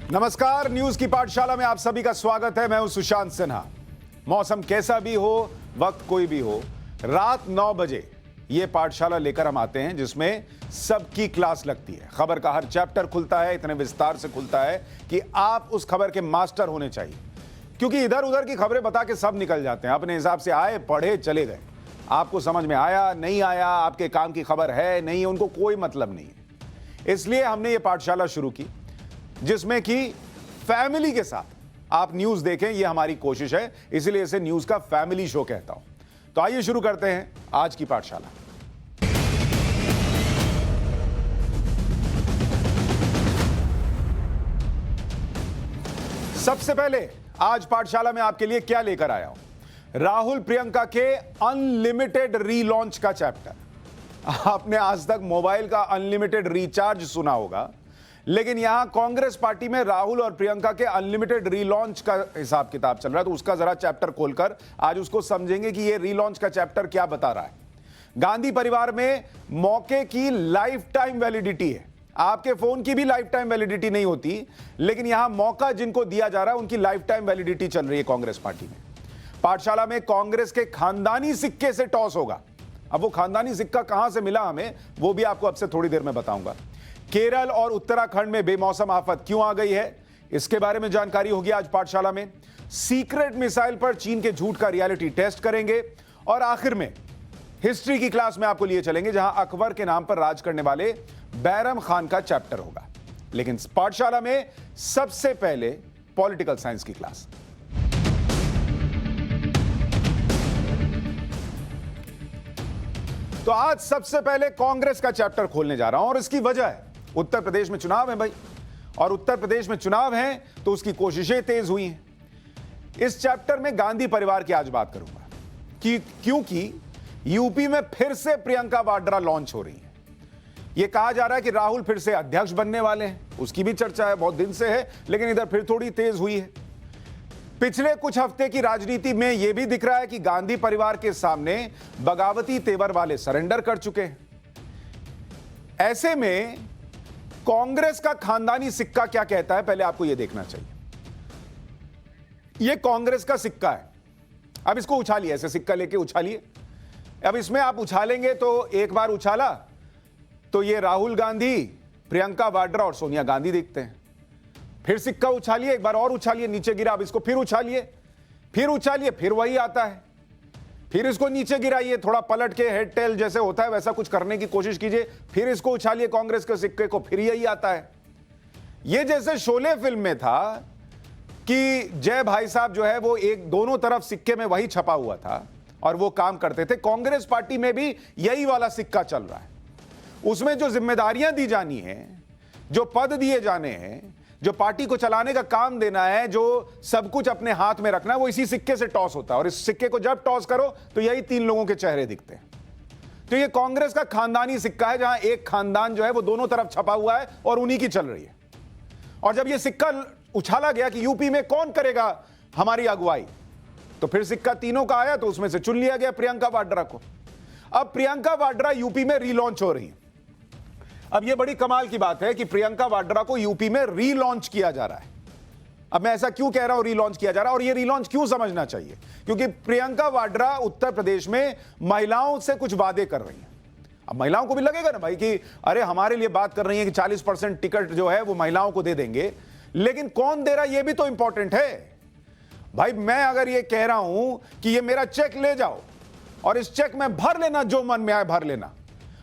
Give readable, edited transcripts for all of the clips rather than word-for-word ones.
नमस्कार, न्यूज की पाठशाला में आप सभी का स्वागत है। मैं हूं सुशांत सिन्हा। मौसम कैसा भी हो, वक्त कोई भी हो, रात 9 बजे यह पाठशाला लेकर हम आते हैं जिसमें सबकी क्लास लगती है। खबर का हर चैप्टर खुलता है, इतने विस्तार से खुलता है कि आप उस खबर के मास्टर होने चाहिए, क्योंकि इधर उधर की खबरें बता के सब निकल जाते हैं। अपने हिसाब से आए, पढ़े, चले गए। आपको समझ में आया, नहीं आया, आपके काम की खबर है, नहीं है, उनको कोई मतलब नहीं है। इसलिए हमने ये पाठशाला शुरू की जिसमें कि फैमिली के साथ आप न्यूज देखें, ये हमारी कोशिश है। इसलिए इसे न्यूज का फैमिली शो कहता हूं। तो आइए शुरू करते हैं आज की पाठशाला। सबसे पहले आज पाठशाला में आपके लिए क्या लेकर आया हूं? राहुल प्रियंका के अनलिमिटेड रीलॉन्च का चैप्टर। आपने आज तक मोबाइल का अनलिमिटेड रिचार्ज सुना होगा, लेकिन यहां कांग्रेस पार्टी में राहुल और प्रियंका के अनलिमिटेड रीलॉन्च का हिसाब किताब चल रहा है। तो उसका जरा चैप्टर खोलकर आज उसको समझेंगे कि यह रीलॉन्च का चैप्टर क्या बता रहा है। गांधी परिवार में मौके की लाइफ टाइम वैलिडिटी है। आपके फोन की भी लाइफ टाइम वैलिडिटी नहीं होती, लेकिन यहां मौका जिनको दिया जा रहा है उनकी लाइफ टाइम वैलिडिटी चल रही है कांग्रेस पार्टी में। पाठशाला में कांग्रेस के खानदानी सिक्के से टॉस होगा। अब वो खानदानी सिक्का कहां से मिला हमें, वो भी आपको अब से थोड़ी देर में बताऊंगा। केरल और उत्तराखंड में बेमौसम आफत क्यों आ गई है, इसके बारे में जानकारी होगी आज पाठशाला में। सीक्रेट मिसाइल पर चीन के झूठ का रियलिटी टेस्ट करेंगे और आखिर में हिस्ट्री की क्लास में आपको लिए चलेंगे जहां अकबर के नाम पर राज करने वाले बैरम खान का चैप्टर होगा। लेकिन पाठशाला में सबसे पहले पॉलिटिकल साइंस की क्लास। तो आज सबसे पहले कांग्रेस का चैप्टर खोलने जा रहा हूं और इसकी वजह है उत्तर प्रदेश में चुनाव है भाई, और उत्तर प्रदेश में चुनाव है तो उसकी कोशिशें तेज हुई हैं। इस चैप्टर में गांधी परिवार की आज बात करूंगा कि क्योंकि यूपी में फिर से प्रियंका वाड्रा लॉन्च हो रही है। यह कहा जा रहा है कि राहुल फिर से अध्यक्ष बनने वाले हैं, उसकी भी चर्चा है, बहुत दिन से है, लेकिन इधर फिर थोड़ी तेज हुई है। पिछले कुछ हफ्ते की राजनीति में यह भी दिख रहा है कि गांधी परिवार के सामने बगावती तेवर वाले सरेंडर कर चुके हैं। ऐसे में कांग्रेस का खानदानी सिक्का क्या कहता है, पहले आपको यह देखना चाहिए। यह कांग्रेस का सिक्का है। अब इसको उछालिए, ऐसे सिक्का लेके उछालिए। अब इसमें आप उछालेंगे तो एक बार उछाला तो यह राहुल गांधी, प्रियंका वाड्रा और सोनिया गांधी दिखते हैं। फिर सिक्का उछालिए, एक बार और उछालिए, नीचे गिरा। अब इसको फिर उछालिए, फिर वही आता है। फिर इसको नीचे गिराइए, थोड़ा पलट के हेड टेल जैसे होता है वैसा कुछ करने की कोशिश कीजिए। फिर इसको उछालिए कांग्रेस के सिक्के को, फिर यही आता है। ये जैसे शोले फिल्म में था कि जय भाई साहब जो है वो एक दोनों तरफ सिक्के में वही छपा हुआ था और वो काम करते थे। कांग्रेस पार्टी में भी यही वाला सिक्का चल रहा है। उसमें जो जिम्मेदारियां दी जानी है, जो पद दिए जाने हैं, जो पार्टी को चलाने का काम देना है, जो सब कुछ अपने हाथ में रखना है, वो इसी सिक्के से टॉस होता है। और इस सिक्के को जब टॉस करो तो यही तीन लोगों के चेहरे दिखते हैं। तो ये कांग्रेस का खानदानी सिक्का है, जहां एक खानदान जो है वो दोनों तरफ छपा हुआ है और उन्हीं की चल रही है। और जब ये सिक्का उछाला गया कि यूपी में कौन करेगा हमारी अगुवाई, तो फिर सिक्का तीनों का आया, तो उसमें से चुन लिया गया प्रियंका वाड्रा को। अब प्रियंका वाड्रा यूपी में रीलॉन्च हो रही है। अब यह बड़ी कमाल की बात है कि प्रियंका वाड्रा को यूपी में रीलॉन्च किया जा रहा है। अब मैं ऐसा क्यों कह रहा हूं रीलॉन्च किया जा रहा है, और यह रीलॉन्च क्यों समझना चाहिए? क्योंकि प्रियंका वाड्रा उत्तर प्रदेश में महिलाओं से कुछ वादे कर रही हैं। अब महिलाओं को भी लगेगा ना भाई कि अरे हमारे लिए बात कर रही है कि 40% टिकट जो है वो महिलाओं को दे देंगे, लेकिन कौन दे रहा है यह भी तो इंपॉर्टेंट है भाई। मैं अगर यह कह रहा हूं कि यह मेरा चेक ले जाओ और इस चेक में भर लेना, जो मन में आए भर लेना,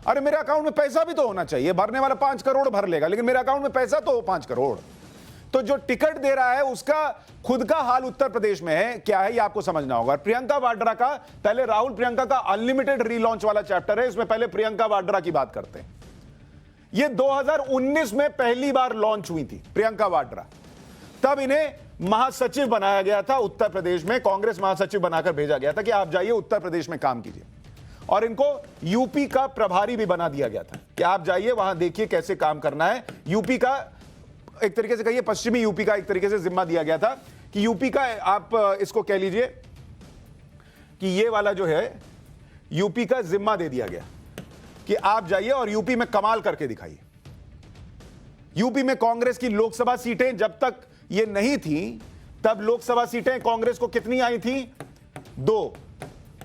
अरे मेरे अकाउंट में पैसा भी तो होना चाहिए। भरने वाला 5 करोड़ भर लेगा, लेकिन मेरे अकाउंट में पैसा तो हो 5 करोड़। तो जो टिकट दे रहा है उसका खुद का हाल उत्तर प्रदेश में है क्या है, ये आपको समझना होगा। प्रियंका वाड्रा का पहले राहुल प्रियंका का अनलिमिटेड रीलॉन्च वाला चैप्टर है, इसमें पहले प्रियंका वाड्रा की बात करते हैं। ये 2019 में पहली बार लॉन्च हुई थी प्रियंका वाड्रा। तब इन्हें महासचिव बनाया गया था उत्तर प्रदेश में, कांग्रेस महासचिव बनाकर भेजा गया था कि आप जाइए उत्तर प्रदेश में काम कीजिए। और इनको यूपी का प्रभारी भी बना दिया गया था कि आप जाइए वहां देखिए कैसे काम करना है। यूपी का एक तरीके से कहिए, पश्चिमी यूपी का एक तरीके से जिम्मा दिया गया था कि यूपी का आप इसको कह लीजिए कि ये वाला जो है यूपी का जिम्मा दे दिया गया कि आप जाइए और यूपी में कमाल करके दिखाइए। यूपी में कांग्रेस की लोकसभा सीटें जब तक ये नहीं थी तब लोकसभा सीटें कांग्रेस को कितनी आई थी? 2।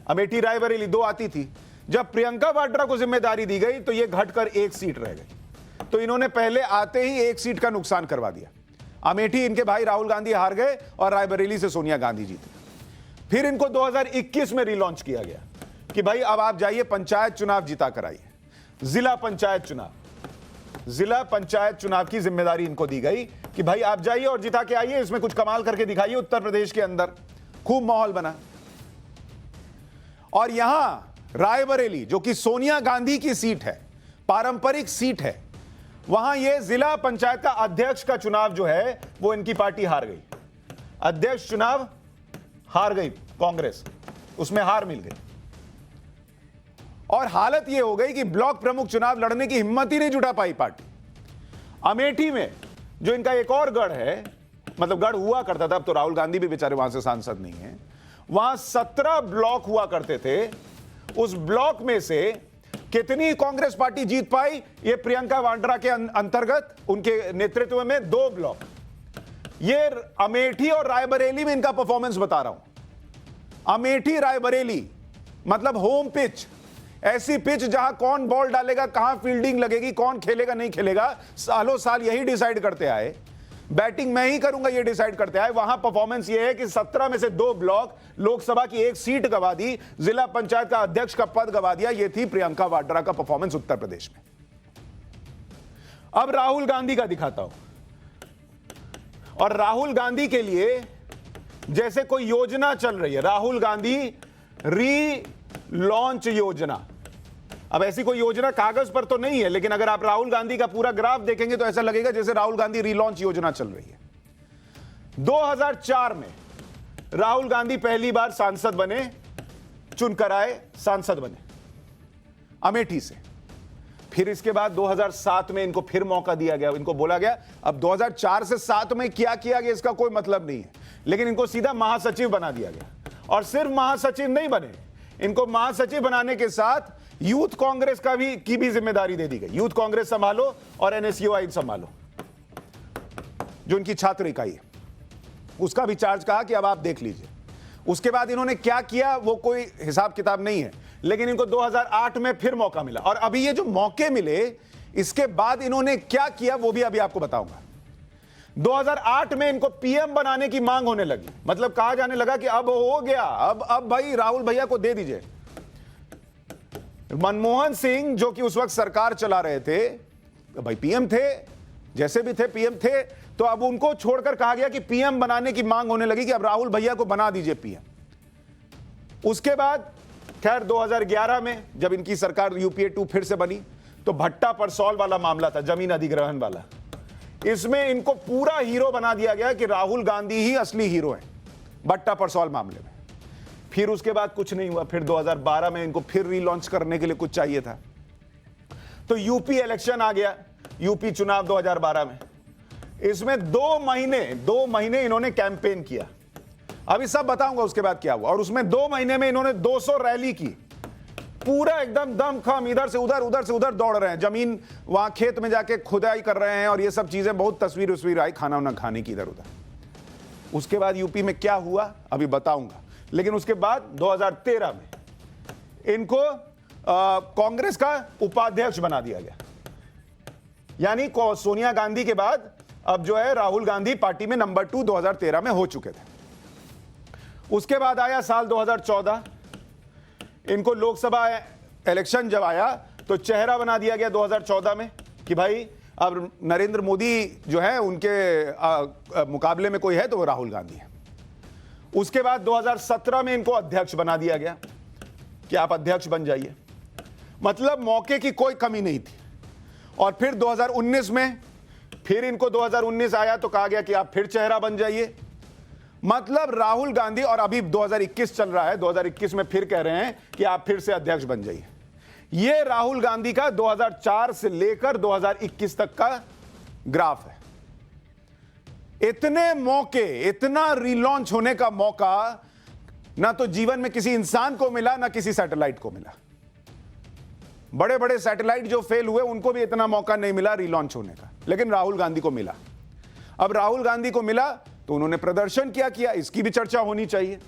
अमेठी रायबरेली 2 आती थी। जब प्रियंका वाड्रा को जिम्मेदारी दी गई तो ये घटकर 1 सीट रह गई। तो इन्होंने पहले आते ही 1 सीट का नुकसान करवा दिया। अमेठी इनके भाई राहुल गांधी हार गए और रायबरेली से सोनिया गांधी जीते। फिर इनको 2021 में रिलॉन्च किया गया कि भाई अब आप जाइए पंचायत चुनाव जिता कर आइए। जिला पंचायत चुनाव की जिम्मेदारी इनको दी गई कि भाई आप जाइए और जिता के आइए, इसमें कुछ कमाल करके दिखाइए। उत्तर प्रदेश के अंदर खूब माहौल बना। और यहां रायबरेली जो कि सोनिया गांधी की सीट है, पारंपरिक सीट है, वहां ये जिला पंचायत का अध्यक्ष का चुनाव जो है वो इनकी पार्टी हार गई। अध्यक्ष चुनाव हार गई कांग्रेस, उसमें हार मिल गई। और हालत यह हो गई कि ब्लॉक प्रमुख चुनाव लड़ने की हिम्मत ही नहीं जुटा पाई पार्टी। अमेठी में जो इनका एक और गढ़ है, मतलब गढ़ हुआ करता था, अब तो राहुल गांधी भी बेचारे वहां से सांसद नहीं है, वहां 17 ब्लॉक हुआ करते थे। उस ब्लॉक में से कितनी कांग्रेस पार्टी जीत पाई? ये प्रियंका वाड्रा के अंतर्गत उनके नेतृत्व में 2 ब्लॉक। ये अमेठी और रायबरेली में इनका परफॉर्मेंस बता रहा हूं। अमेठी रायबरेली मतलब होम पिच, ऐसी पिच जहां कौन बॉल डालेगा, कहां फील्डिंग लगेगी, कौन खेलेगा नहीं खेलेगा, सालों साल यही डिसाइड करते आए। बैटिंग मैं ही करूंगा ये डिसाइड करते आए। वहां परफॉर्मेंस ये है कि 17 में से 2 ब्लॉक, लोकसभा की 1 सीट गवा दी, जिला पंचायत का अध्यक्ष का पद गवा दिया। ये थी प्रियंका वाड्रा का परफॉर्मेंस उत्तर प्रदेश में। अब राहुल गांधी का दिखाता हूं। और राहुल गांधी के लिए जैसे कोई योजना चल रही है, राहुल गांधी री लॉन्च योजना। अब ऐसी कोई योजना कागज पर तो नहीं है, लेकिन अगर आप राहुल गांधी का पूरा ग्राफ देखेंगे तो ऐसा लगेगा जैसे राहुल गांधी रीलॉन्च योजना चल रही है। 2004 में राहुल गांधी पहली बार सांसद बने, चुनकर आए, सांसद बने अमेठी से। फिर इसके बाद 2007 में इनको फिर मौका दिया गया। इनको बोला गया, अब 2004 से 7 में क्या किया गया इसका कोई मतलब नहीं है, लेकिन इनको सीधा महासचिव बना दिया गया। और सिर्फ महासचिव नहीं बने, इनको महासचिव बनाने के साथ यूथ कांग्रेस की भी जिम्मेदारी दे दी गई। यूथ कांग्रेस संभालो और एनएसयूआई संभालो, जो इनकी छात्र इकाई है, उसका भी चार्ज कहा कि अब आप देख लीजिए। उसके बाद इन्होंने क्या किया वो कोई हिसाब किताब नहीं है, लेकिन इनको 2008 में फिर मौका मिला। और अभी ये जो मौके मिले, इसके बाद इन्होंने क्या किया वो भी अभी आपको बताऊंगा। 2008 में इनको पीएम बनाने की मांग होने लगी, मतलब कहा जाने लगा कि अब हो गया, अब भाई राहुल भैया को दे दीजिए। मनमोहन सिंह जो कि उस वक्त सरकार चला रहे थे, भाई पीएम थे, जैसे भी थे पीएम थे, तो अब उनको छोड़कर कहा गया कि पीएम बनाने की मांग होने लगी कि अब राहुल भैया को बना दीजिए पीएम। उसके बाद खैर 2011 में जब इनकी सरकार यूपीए 2 फिर से बनी, तो भट्टा परसौल वाला मामला था, जमीन अधिग्रहण वाला, इसमें इनको पूरा हीरो बना दिया गया कि राहुल गांधी ही असली हीरो है भट्टा परसौल मामले में। फिर उसके बाद कुछ नहीं हुआ। फिर 2012 में इनको फिर रीलॉन्च करने के लिए कुछ चाहिए था, तो यूपी इलेक्शन आ गया, यूपी चुनाव 2012 में। इसमें 2 महीने इन्होंने कैंपेन किया। अभी सब बताऊंगा उसके बाद क्या हुआ। और उसमें 2 महीने में इन्होंने 200 रैली की, पूरा एकदम दमखम, इधर से उधर दौड़ रहे हैं, जमीन वहां खेत में जाके खुदाई कर रहे हैं और ये सब चीजें, बहुत तस्वीर आई खाना वाना खाने की इधर उधर। उसके बाद यूपी में क्या हुआ अभी बताऊंगा। लेकिन उसके बाद 2013 में इनको कांग्रेस का उपाध्यक्ष बना दिया गया, यानी सोनिया गांधी के बाद अब जो है राहुल गांधी पार्टी में नंबर 2 2013 में हो चुके थे। उसके बाद आया साल 2014, इनको लोकसभा इलेक्शन जब आया तो चेहरा बना दिया गया 2014 में कि भाई अब नरेंद्र मोदी जो है उनके मुकाबले में कोई है तो वो राहुल गांधी है। उसके बाद 2017 में इनको अध्यक्ष बना दिया गया कि आप अध्यक्ष बन जाइए, मतलब मौके की कोई कमी नहीं थी। और फिर 2019 में फिर इनको 2019 आया तो कहा गया कि आप फिर चेहरा बन जाइए, मतलब राहुल गांधी। और अभी 2021 चल रहा है, 2021 में फिर कह रहे हैं कि आप फिर से अध्यक्ष बन जाइए। यह राहुल गांधी का 2004 से लेकर 2021 तक का ग्राफ है। इतने मौके, इतना रीलॉन्च होने का मौका ना तो जीवन में किसी इंसान को मिला, ना किसी सैटेलाइट को मिला। बड़े बड़े सैटेलाइट जो फेल हुए उनको भी इतना मौका नहीं मिला रीलॉन्च होने का, लेकिन राहुल गांधी को मिला। अब राहुल गांधी को मिला तो उन्होंने प्रदर्शन क्या किया, इसकी भी चर्चा होनी चाहिए।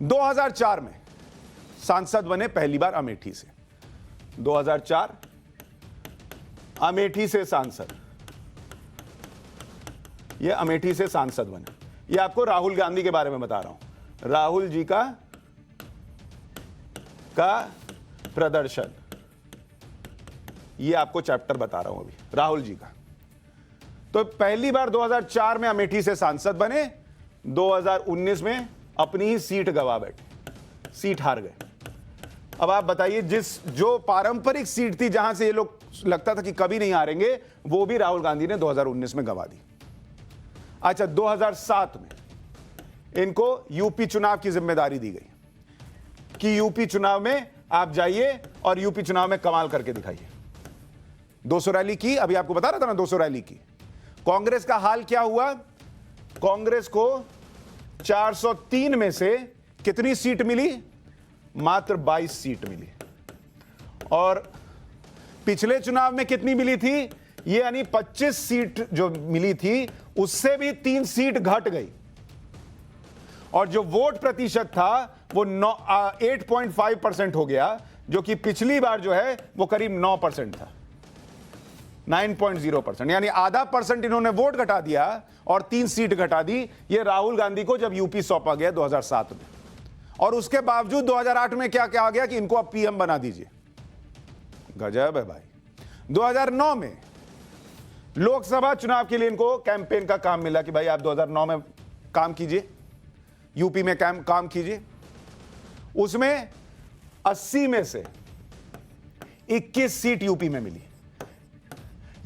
2004 में सांसद बने पहली बार अमेठी से। 2004 अमेठी से सांसद, ये अमेठी से सांसद बने। ये आपको राहुल गांधी के बारे में बता रहा हूं, राहुल जी का प्रदर्शन, ये आपको चैप्टर बता रहा हूं अभी राहुल जी का। तो पहली बार 2004 में अमेठी से सांसद बने, 2019 में अपनी ही सीट गवा बैठे, सीट हार गए। अब आप बताइए, जो पारंपरिक सीट थी जहां से ये लोग लगता था कि कभी नहीं हारेंगे, वो भी राहुल गांधी ने 2019 में गवा दी। अच्छा, 2007 में इनको यूपी चुनाव की जिम्मेदारी दी गई कि यूपी चुनाव में आप जाइए और यूपी चुनाव में कमाल करके दिखाइए। 200 रैली की, अभी आपको बता रहा था ना 200 रैली की। कांग्रेस का हाल क्या हुआ? कांग्रेस को 403 में से कितनी सीट मिली? मात्र 22 सीट मिली। और पिछले चुनाव में कितनी मिली थी? ये यानी 25 सीट जो मिली थी उससे भी 3 सीट घट गई। और जो वोट प्रतिशत था वो 8.5% हो गया, जो कि पिछली बार जो है वो करीब 9% था, 9.0%। यानी आधा परसेंट इन्होंने वोट घटा दिया और 3 सीट घटा दी। ये राहुल गांधी को जब यूपी सौंपा गया 2007 में। और उसके बावजूद 2008 में क्या क्या आ गया कि इनको अब पीएम बना दीजिए। गजब है भाई। 2009 में लोकसभा चुनाव के लिए इनको कैंपेन का काम मिला कि भाई आप 2009 में काम कीजिए, यूपी में काम कीजिए। उसमें 80 में से 21 सीट यूपी में मिली।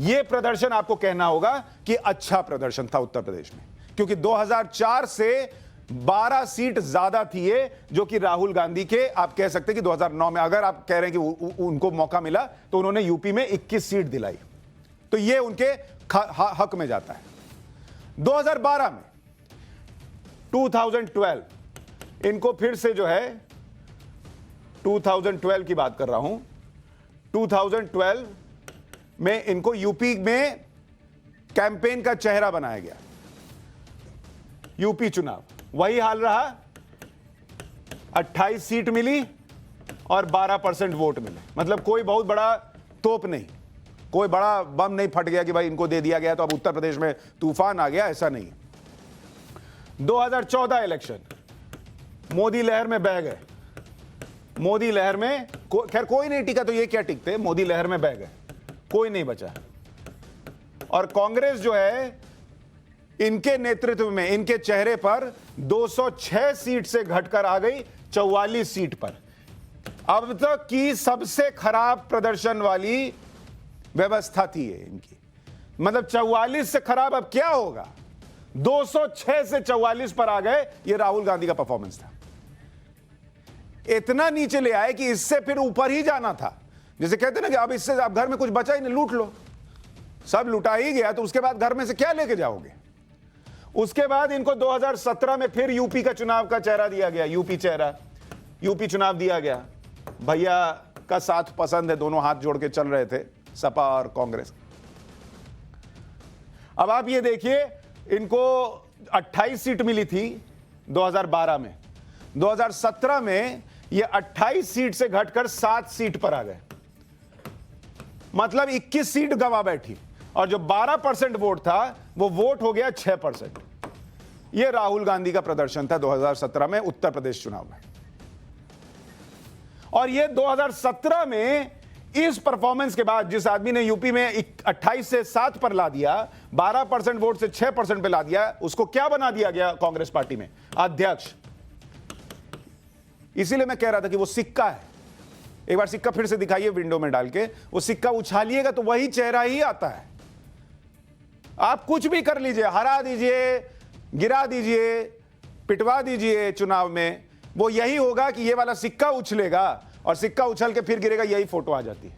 यह प्रदर्शन आपको कहना होगा कि अच्छा प्रदर्शन था उत्तर प्रदेश में, क्योंकि 2004 से 12 सीट ज्यादा थी ये, जो कि राहुल गांधी के, आप कह सकते हैं कि 2009 में, अगर आप कह रहे हैं कि उनको मौका मिला तो उन्होंने यूपी में 21 सीट दिलाई, तो ये उनके हक में जाता है। 2012 में 2012 इनको फिर से जो है, 2012 की बात कर रहा हूं, 2012 में इनको यूपी में कैंपेन का चेहरा बनाया गया। यूपी चुनाव वही हाल रहा, 28 सीट मिली और 12% वोट मिले। मतलब कोई बहुत बड़ा तोप नहीं, कोई बड़ा बम नहीं फट गया कि भाई इनको दे दिया गया तो अब उत्तर प्रदेश में तूफान आ गया, ऐसा नहीं। 2014 इलेक्शन, मोदी लहर में बह गए। मोदी लहर में खैर कोई नहीं टिका, तो ये क्या टिकते, मोदी लहर में बह गए, कोई नहीं बचा। और कांग्रेस जो है, इनके नेतृत्व में, इनके चेहरे पर 206 सीट से घटकर आ गई 44 सीट पर। अब तक की सबसे खराब प्रदर्शन वाली व्यवस्था थी ये इनकी। मतलब 44 से खराब अब क्या होगा? 206 से 44 पर आ गए। ये राहुल गांधी का परफॉर्मेंस था। इतना नीचे ले आए कि इससे फिर ऊपर ही जाना था। जैसे कहते ना कि अब इससे आप घर में कुछ बचा ही नहीं, लूट लो। सब लुटा ही गया तो उसके बाद घर में से क्या लेके जाओगे? उसके बाद इनको 2017 में फिर यूपी का चुनाव का चेहरा दिया गया, यूपी चुनाव दिया गया। भैया का साथ पसंद है, दोनों हाथ जोड़ के चल रहे थे, सपा और कांग्रेस। अब आप ये देखिए, इनको 28 सीट मिली थी 2012 में, 2017 में ये 28 सीट से घटकर 7 सीट पर आ गए। मतलब 21 सीट गवा बैठी, और जो 12% वोट था वो वोट हो गया 6%। ये राहुल गांधी का प्रदर्शन था 2017 में उत्तर प्रदेश चुनाव में। और ये 2017 में इस परफॉर्मेंस के बाद, जिस आदमी ने यूपी में 28 से 7 पर ला दिया, 12% वोट से 6% पे ला दिया, उसको क्या बना दिया गया कांग्रेस पार्टी में? अध्यक्ष। इसीलिए मैं कह रहा था कि वो सिक्का है। एक बार सिक्का फिर से दिखाइए विंडो में डाल के, वो सिक्का उछालिएगा तो वही चेहरा ही आता है। आप कुछ भी कर लीजिए, हरा दीजिए, गिरा दीजिए, पिटवा दीजिए चुनाव में, वो यही होगा कि ये वाला सिक्का उछलेगा और सिक्का उछल के फिर गिरेगा, यही फोटो आ जाती है।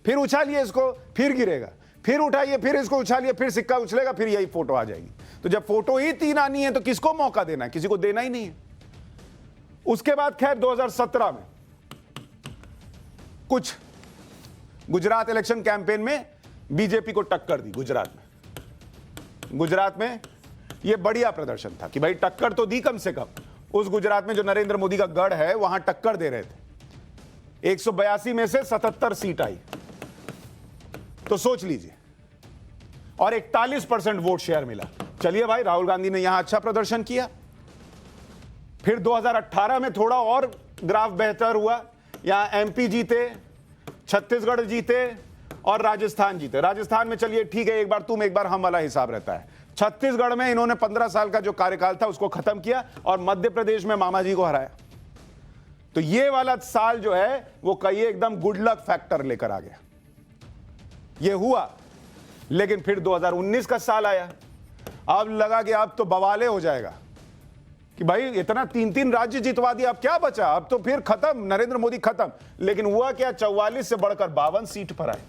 फिर उछालिए इसको, फिर गिरेगा, फिर उठाइए, फिर इसको उछालिए, फिर सिक्का उछलेगा, फिर यही फोटो आ जाएगी। तो जब फोटो ही 3 आनी है तो किसको मौका देना है? किसी को देना ही नहीं है। उसके बाद खैर 2017 में कुछ गुजरात इलेक्शन कैंपेन में बीजेपी को टक्कर दी। गुजरात में यह बढ़िया प्रदर्शन था कि भाई टक्कर तो दी कम से कम। उस गुजरात में जो नरेंद्र मोदी का गढ़ है वहां टक्कर दे रहे थे। 182 में से 77 सीट आई, तो सोच लीजिए, और 41% वोट शेयर मिला। चलिए भाई, राहुल गांधी ने यहां अच्छा प्रदर्शन किया। फिर 2018 में थोड़ा और ग्राफ बेहतर हुआ। यहां एमपी जीते, छत्तीसगढ़ जीते और राजस्थान जीते। राजस्थान में चलिए ठीक है, एक बार तुम एक बार हम वाला हिसाब रहता है। छत्तीसगढ़ में इन्होंने 15 साल का जो कार्यकाल था उसको खत्म किया और मध्य प्रदेश में मामा जी को हराया। तो ये वाला साल जो है वो कहिए एकदम गुड लक फैक्टर लेकर आ गया। ये हुआ, लेकिन फिर 2019 का साल आया। अब लगा कि अब तो बवाले हो जाएगा कि भाई इतना 3-3 राज्य जितवा दिया, अब क्या बचा, अब तो फिर खत्म, नरेंद्र मोदी खत्म। लेकिन हुआ क्या, 44 से बढ़कर 52 सीट पर आए।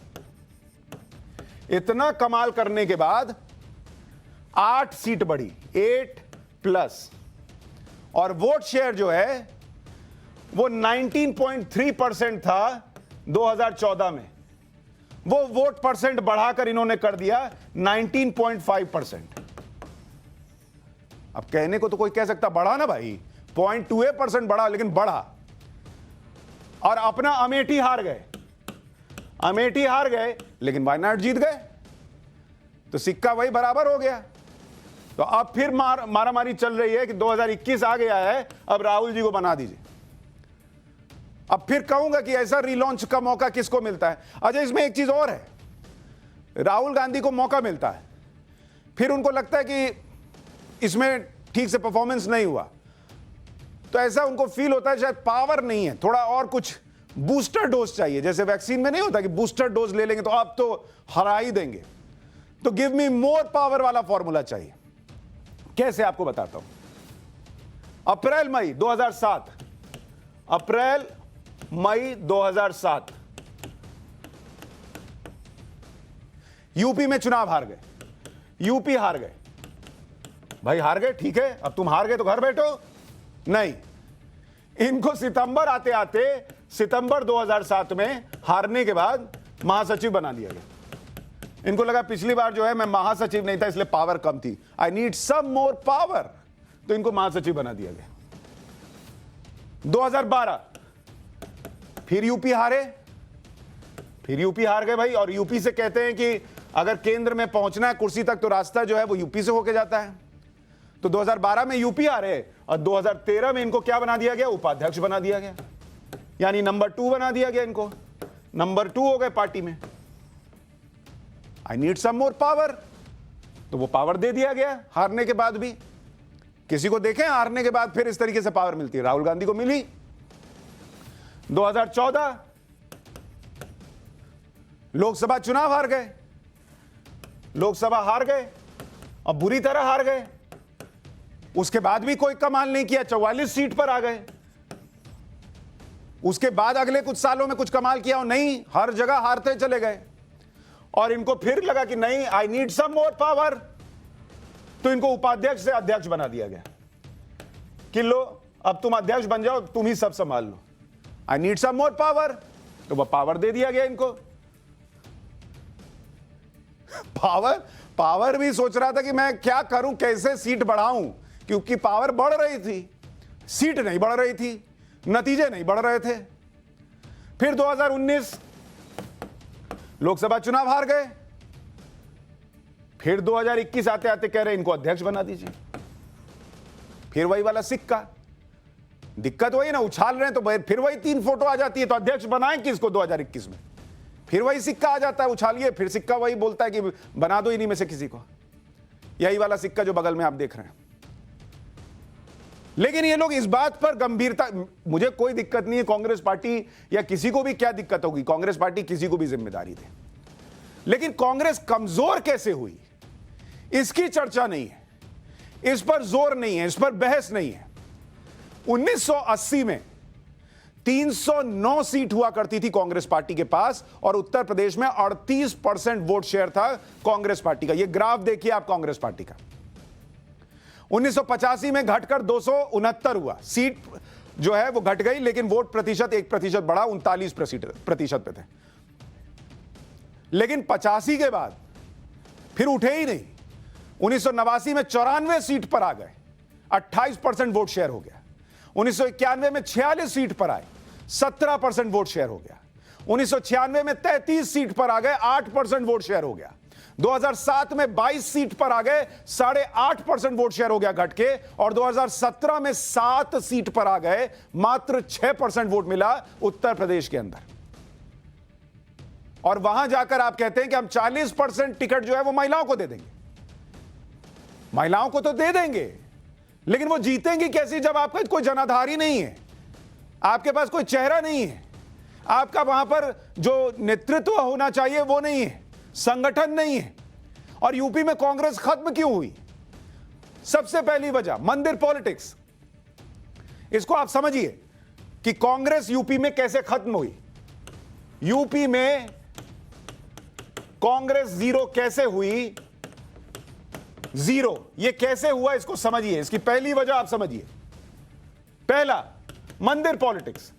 इतना कमाल करने के बाद 8 सीट बढ़ी, 8+, और वोट शेयर जो है वो 19.3% था 2014 में। वो वोट परसेंट बढ़ाकर इन्होंने कर दिया 19.5%। अब कहने को तो कोई कह सकता बढ़ा ना भाई, 0.28% बढ़ा, लेकिन बढ़ा। और अपना अमेठी हार गए, लेकिन वायनाड जीत गए, तो सिक्का वही बराबर हो गया। तो अब फिर मारामारी चल रही है कि 2021 आ गया है, अब राहुल जी को बना दीजिए। अब फिर कहूंगा कि ऐसा रीलॉन्च का मौका किसको मिलता है। अच्छा, इसमें एक चीज और है, राहुल गांधी को मौका मिलता है, फिर उनको लगता है कि इसमें ठीक से परफॉर्मेंस नहीं हुआ, तो ऐसा उनको फील होता है शायद पावर नहीं है, थोड़ा और कुछ बूस्टर डोज चाहिए। जैसे वैक्सीन में नहीं होता कि बूस्टर डोज ले लेंगे तो आप तो हरा ही देंगे, तो गिव मी मोर पावर वाला फॉर्मूला चाहिए। कैसे, आपको बताता हूं। अप्रैल मई 2007 यूपी में चुनाव हार गए। यूपी हार गए भाई, हार गए, ठीक है, अब तुम हार गए तो घर बैठो। नहीं, इनको सितंबर 2007 में हारने के बाद महासचिव बना दिया गया। इनको लगा पिछली बार जो है मैं महासचिव नहीं था, इसलिए पावर कम थी, I need some more power, तो इनको महासचिव बना दिया गया। 2012 फिर यूपी हार गए भाई। और यूपी से कहते हैं कि अगर केंद्र में पहुंचना है कुर्सी तक तो रास्ता जो है वो यूपी से होके जाता है। तो 2012 में यूपी हारे और 2013 में इनको क्या बना दिया गया, उपाध्यक्ष बना दिया गया, यानी नंबर 2 बना दिया गया। इनको नंबर 2 हो गए पार्टी में। I need some more power, तो वो पावर दे दिया गया। हारने के बाद भी किसी को देखें हारने के बाद फिर इस तरीके से पावर मिलती है, राहुल गांधी को मिली। 2014 लोकसभा चुनाव हार गए, और बुरी तरह हार गए। उसके बाद भी कोई कमाल नहीं किया, 44 सीट पर आ गए। उसके बाद अगले कुछ सालों में कुछ कमाल किया हो नहीं, हर जगह हारते चले गए। और इनको फिर लगा कि नहीं, I need some more power, तो इनको उपाध्यक्ष से अध्यक्ष बना दिया गया कि लो अब तुम अध्यक्ष बन जाओ, तुम ही सब संभाल लो, I need some more power, तो वह पावर दे दिया गया इनको। पावर भी सोच रहा था कि मैं क्या करूं, कैसे सीट बढ़ाऊं, क्योंकि पावर बढ़ रही थी, सीट नहीं बढ़ रही थी, नतीजे नहीं बढ़ रहे थे। फिर 2019 लोकसभा चुनाव हार गए। फिर 2021 आते आते कह रहे इनको अध्यक्ष बना दीजिए। फिर वही वाला सिक्का, दिक्कत वही ना, उछाल रहे हैं तो फिर वही 3 फोटो आ जाती है, तो अध्यक्ष बनाएं किसको 2021 में, फिर वही सिक्का आ जाता है, उछालिए, फिर सिक्का वही बोलता है कि बना दो इन्हीं में से किसी को। यही वाला सिक्का जो बगल में आप देख रहे हैं। लेकिन ये लोग इस बात पर गंभीरता, मुझे कोई दिक्कत नहीं है कांग्रेस पार्टी या किसी को भी, क्या दिक्कत होगी, कांग्रेस पार्टी किसी को भी जिम्मेदारी दे, लेकिन कांग्रेस कमजोर कैसे हुई इसकी चर्चा नहीं है, इस पर जोर नहीं है, इस पर बहस नहीं है। 1980 में 309 सीट हुआ करती थी कांग्रेस पार्टी के पास, और उत्तर प्रदेश में 38% वोट शेयर था कांग्रेस पार्टी का। यह ग्राफ देखिए आप कांग्रेस पार्टी का। 1985 में घटकर 269 हुआ सीट, जो है वो घट गई, लेकिन वोट प्रतिशत 1% बढ़ा, 39% पे थे। लेकिन 85 के बाद फिर उठे ही नहीं। 1989 में 94 सीट पर आ गए, 28% वोट शेयर हो गया। 1991 में 46 सीट पर आए, 17% वोट शेयर हो गया। 1996 में 33 सीट पर आ गए, 8% वोट शेयर हो गया। 2007 में 22 सीट पर आ गए, 8.5% वोट शेयर हो गया घट के। और 2017 में 7 सीट पर आ गए, मात्र 6% वोट मिला उत्तर प्रदेश के अंदर। और वहां जाकर आप कहते हैं कि हम 40% टिकट जो है वो महिलाओं को दे देंगे। महिलाओं को तो दे देंगे, लेकिन वो जीतेंगी कैसी जब आपका कोई जनाधार ही नहीं है, आपके पास कोई चेहरा नहीं है, आपका वहां पर जो नेतृत्व होना चाहिए वो नहीं है, संगठन नहीं है। और यूपी में कांग्रेस खत्म क्यों हुई? सबसे पहली वजह मंदिर पॉलिटिक्स। इसको आप समझिए कि कांग्रेस यूपी में कैसे खत्म हुई। यूपी में कांग्रेस जीरो कैसे हुई? जीरो ये कैसे हुआ, इसको समझिए। इसकी पहली वजह आप समझिए। पहला, मंदिर पॉलिटिक्स।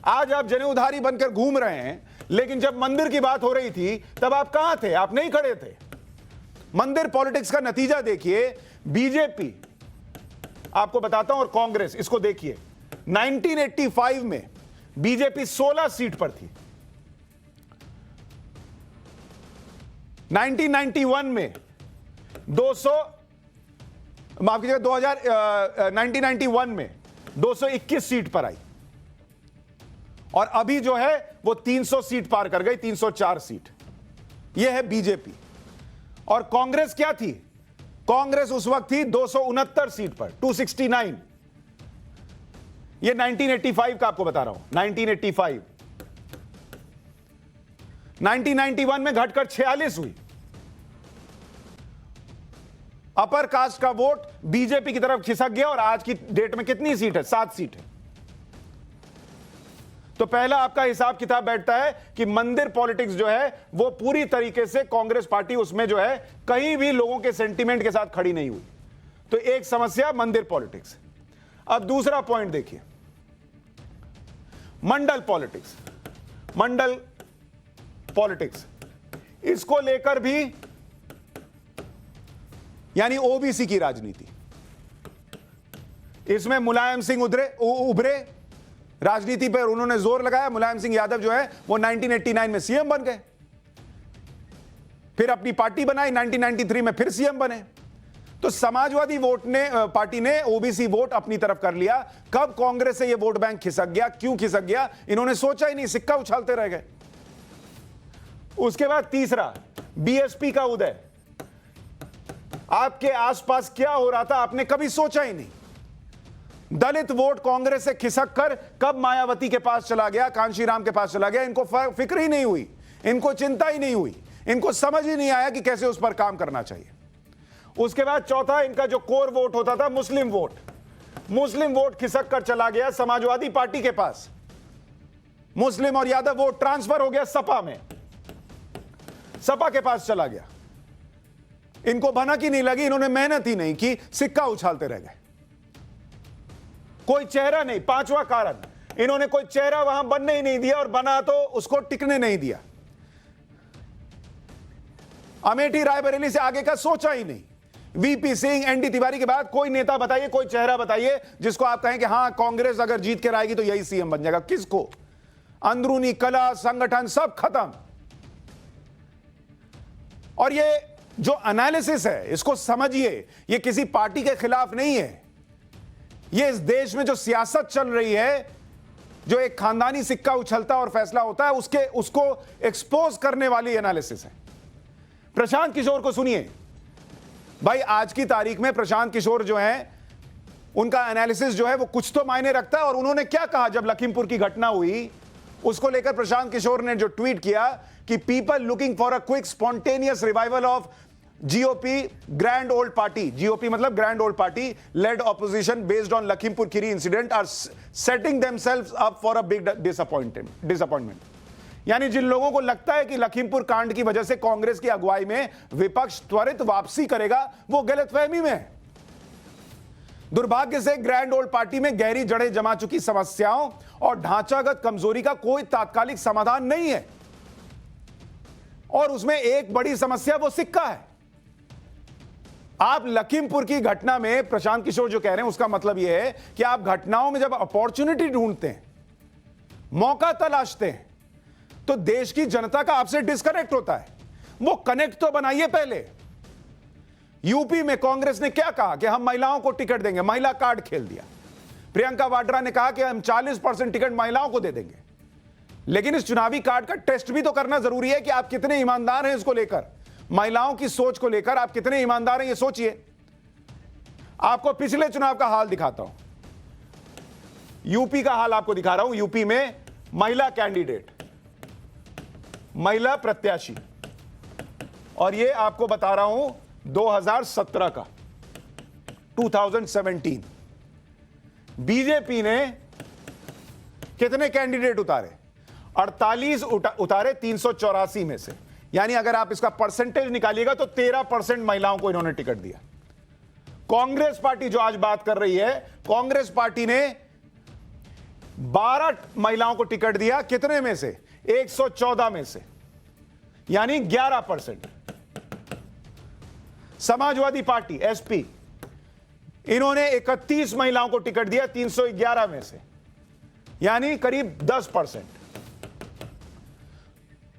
आज आप जनेऊधारी बनकर घूम रहे हैं, लेकिन जब मंदिर की बात हो रही थी तब आप कहां थे? आप नहीं खड़े थे। मंदिर पॉलिटिक्स का नतीजा देखिए। बीजेपी, आपको बताता हूं, और कांग्रेस, इसको देखिए। 1985 में बीजेपी 16 सीट पर थी। 1991 में 1991 में 221 सीट पर आई, और अभी जो है वो 300 सीट पार कर गई, 304 सीट। ये है बीजेपी। और कांग्रेस क्या थी? कांग्रेस उस वक्त थी 269 सीट पर, 269। ये 1985 का आपको बता रहा हूं, 1985। 1991 में घटकर 46 हुई। अपर कास्ट का वोट बीजेपी की तरफ खिसक गया, और आज की डेट में कितनी सीट है? 7 सीट है। तो पहला आपका हिसाब किताब बैठता है कि मंदिर पॉलिटिक्स जो है वो पूरी तरीके से कांग्रेस पार्टी उसमें जो है कहीं भी लोगों के सेंटीमेंट के साथ खड़ी नहीं हुई। तो एक समस्या मंदिर पॉलिटिक्स। अब दूसरा पॉइंट देखिए, मंडल पॉलिटिक्स। मंडल पॉलिटिक्स, इसको लेकर भी, यानी ओबीसी की राजनीति। इसमें मुलायम सिंह उभरे राजनीति पर, उन्होंने जोर लगाया। मुलायम सिंह यादव जो है वो 1989 में सीएम बन गए, फिर अपनी पार्टी बनाई, 1993 में फिर सीएम बने। तो समाजवादी पार्टी ने ओबीसी वोट अपनी तरफ कर लिया। कब कांग्रेस से ये वोट बैंक खिसक गया? क्यों खिसक गया? इन्होंने सोचा ही नहीं, सिक्का उछालते रह गए। उसके बाद तीसरा, बीएसपी का उदय। आपके आसपास क्या हो रहा था आपने कभी सोचा ही नहीं। दलित वोट कांग्रेस से खिसक कर कब मायावती के पास चला गया, कांशीराम के पास चला गया, इनको फिक्र ही नहीं हुई, इनको चिंता ही नहीं हुई, इनको समझ ही नहीं आया कि कैसे उस पर काम करना चाहिए। उसके बाद चौथा, इनका जो कोर वोट होता था मुस्लिम वोट, मुस्लिम वोट खिसक कर चला गया समाजवादी पार्टी के पास। मुस्लिम और यादव वोट ट्रांसफर हो गया सपा में, सपा के पास चला गया। इनको भनक ही नहीं लगी, इन्होंने मेहनत ही नहीं की, सिक्का उछालते रह गए। कोई चेहरा नहीं। पांचवा कारण, इन्होंने कोई चेहरा वहां बनने ही नहीं दिया, और बना तो उसको टिकने नहीं दिया। अमेठी रायबरेली से आगे का सोचा ही नहीं। वीपी सिंह, एनडी तिवारी के बाद कोई नेता बताइए, कोई चेहरा बताइए जिसको आप कहें कि हां कांग्रेस अगर जीत कर आएगी तो यही सीएम बन जाएगा। किसको? अंदरूनी कला, संगठन सब खत्म। और ये जो एनालिसिस है इसको समझिए, ये किसी पार्टी के खिलाफ नहीं है। ये इस देश में जो सियासत चल रही है, जो एक खानदानी सिक्का उछलता और फैसला होता है, उसको एक्सपोज करने वाली एनालिसिस है। प्रशांत किशोर को सुनिए भाई। आज की तारीख में प्रशांत किशोर जो है, उनका एनालिसिस जो है वो कुछ तो मायने रखता है। और उन्होंने क्या कहा जब लखीमपुर की घटना हुई, उसको लेकर प्रशांत किशोर ने जो ट्वीट किया कि people looking for a quick spontaneous revival of GOP grand old party, GOP मतलब grand old party led opposition based on Lakhimpur Kheri incident are setting themselves up for a big disappointment. यानी जिन लोगों को लगता है कि लखीमपुर कांड की वजह से कांग्रेस की अगुवाई में विपक्ष त्वरित वापसी करेगा, वो गलतफहमी में है। दुर्भाग्य से ग्रैंड ओल्ड पार्टी में गहरी जड़ें जमा चुकी समस्याओं और ढांचागत कमजोरी का कोई तात्कालिक समाधान नहीं है, और उसमें एक बड़ी समस्या वो सिक्का है। आप लखीमपुर की घटना में प्रशांत किशोर जो कह रहे हैं उसका मतलब यह है कि आप घटनाओं में जब अपॉर्चुनिटी ढूंढते हैं, मौका तलाशते हैं, तो देश की जनता का आपसे डिस्कनेक्ट होता है। वो कनेक्ट तो बनाइए पहले। यूपी में कांग्रेस ने क्या कहा कि हम महिलाओं को टिकट देंगे, महिला कार्ड खेल दिया। प्रियंका वाड्रा ने कहा कि हम 40% टिकट महिलाओं को दे देंगे। लेकिन इस चुनावी कार्ड का टेस्ट भी तो करना जरूरी है कि आप कितने ईमानदार हैं इसको लेकर, महिलाओं की सोच को लेकर आप कितने ईमानदार हैं, ये सोचिए। आपको पिछले चुनाव का हाल दिखाता हूं, यूपी का हाल आपको दिखा रहा हूं। यूपी में महिला कैंडिडेट, महिला प्रत्याशी, और ये आपको बता रहा हूं 2017 का, 2017 बीजेपी ने कितने कैंडिडेट उतारे? 48 उतारे 384 में से, यानी अगर आप इसका परसेंटेज निकालिएगा तो 13% महिलाओं को इन्होंने टिकट दिया। कांग्रेस पार्टी जो आज बात कर रही है, कांग्रेस पार्टी ने 12 महिलाओं को टिकट दिया। कितने में से? 114 में से, यानी 11%। समाजवादी पार्टी एसपी, इन्होंने 31 महिलाओं को टिकट दिया 311 में से, यानी करीब 10%।